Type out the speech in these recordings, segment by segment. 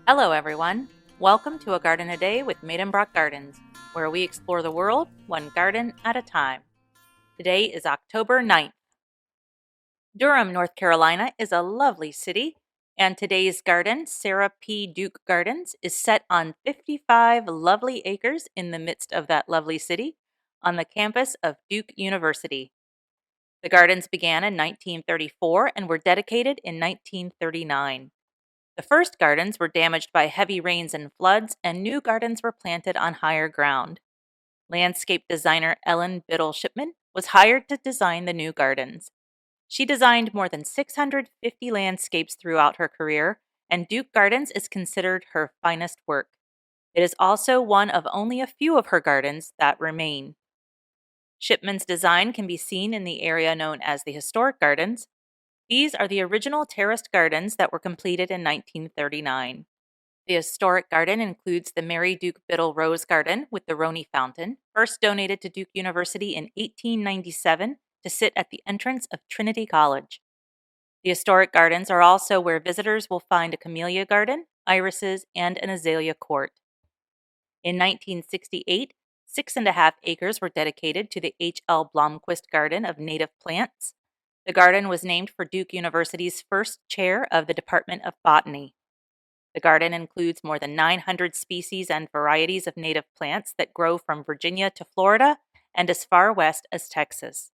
Hello, everyone. Welcome to A Garden a Day with Maidenbrock Gardens, where we explore the world one garden at a time. Today is October 9th. Durham, North Carolina is a lovely city, and today's garden, Sarah P. Duke Gardens, is set on 55 lovely acres in the midst of that lovely city on the campus of Duke University. The gardens began in 1934 and were dedicated in 1939. The first gardens were damaged by heavy rains and floods, and new gardens were planted on higher ground. Landscape designer Ellen Biddle Shipman was hired to design the new gardens. She designed more than 650 landscapes throughout her career, and Duke Gardens is considered her finest work. It is also one of only a few of her gardens that remain. Shipman's design can be seen in the area known as the Historic Gardens. These are the original terraced gardens that were completed in 1939. The historic garden includes the Mary Duke Biddle Rose Garden with the Roney Fountain, first donated to Duke University in 1897 to sit at the entrance of Trinity College. The historic gardens are also where visitors will find a camellia garden, irises, and an azalea court. In 1968, 6.5 acres were dedicated to the H.L. Blomquist Garden of Native Plants. The garden was named for Duke University's first chair of the Department of Botany. The garden includes more than 900 species and varieties of native plants that grow from Virginia to Florida and as far west as Texas.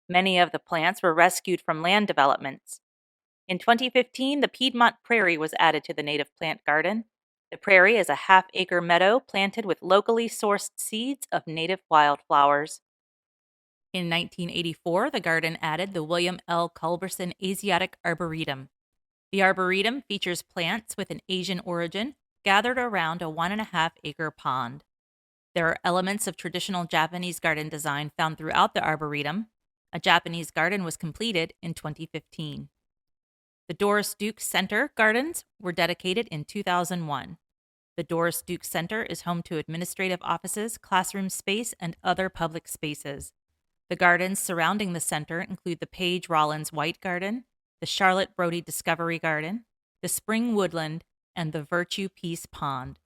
Many of the plants were rescued from land developments. In 2015, the Piedmont Prairie was added to the native plant garden. The prairie is a half-acre meadow planted with locally sourced seeds of native wildflowers. In 1984, the garden added the William L. Culberson Asiatic Arboretum. The arboretum features plants with an Asian origin gathered around a 1.5-acre pond. There are elements of traditional Japanese garden design found throughout the arboretum. A Japanese garden was completed in 2015. The Doris Duke Center Gardens were dedicated in 2001. The Doris Duke Center is home to administrative offices, classroom space, and other public spaces. The gardens surrounding the center include the Paige Rollins White Garden, the Charlotte Brody Discovery Garden, the Spring Woodland, and the Virtue Peace Pond.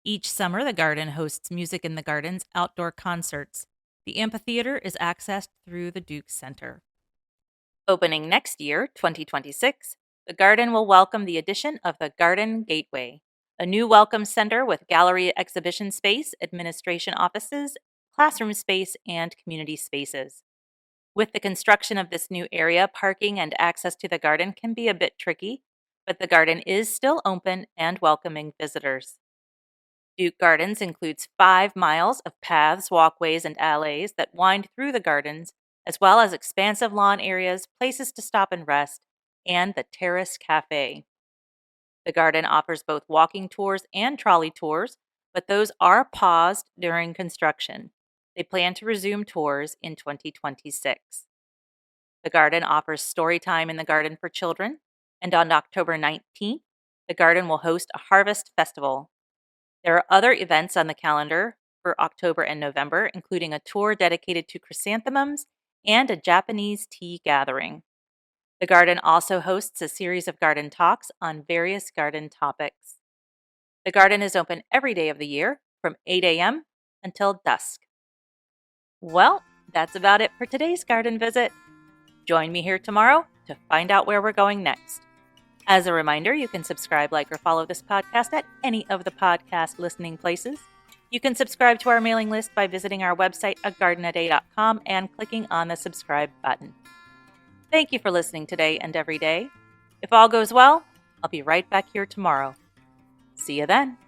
Each summer, the garden hosts Music in the Gardens outdoor concerts. The amphitheater is accessed through the Duke Center. Opening next year, 2026, the garden will welcome the addition of the Garden Gateway, a new welcome center with gallery exhibition space, administration offices, classroom space, and community spaces. With the construction of this new area, parking and access to the garden can be a bit tricky, but the garden is still open and welcoming visitors. Duke Gardens includes 5 miles of paths, walkways, and alleys that wind through the gardens, as well as expansive lawn areas, places to stop and rest, and the Terrace Cafe. The garden offers both walking tours and trolley tours, but those are paused during construction. They plan to resume tours in 2026. The garden offers story time in the garden for children, and on October 19th, the garden will host a harvest festival. There are other events on the calendar for October and November, including a tour dedicated to chrysanthemums and a Japanese tea gathering. The garden also hosts a series of garden talks on various garden topics. The garden is open every day of the year from 8 a.m. until dusk. Well, that's about it for today's garden visit. Join me here tomorrow to find out where we're going next. As a reminder, you can subscribe, like, or follow this podcast at any of the podcast listening places. You can subscribe to our mailing list by visiting our website, agardenaday.com, and clicking on the subscribe button. Thank you for listening today and every day. If all goes well, I'll be right back here tomorrow. See you then.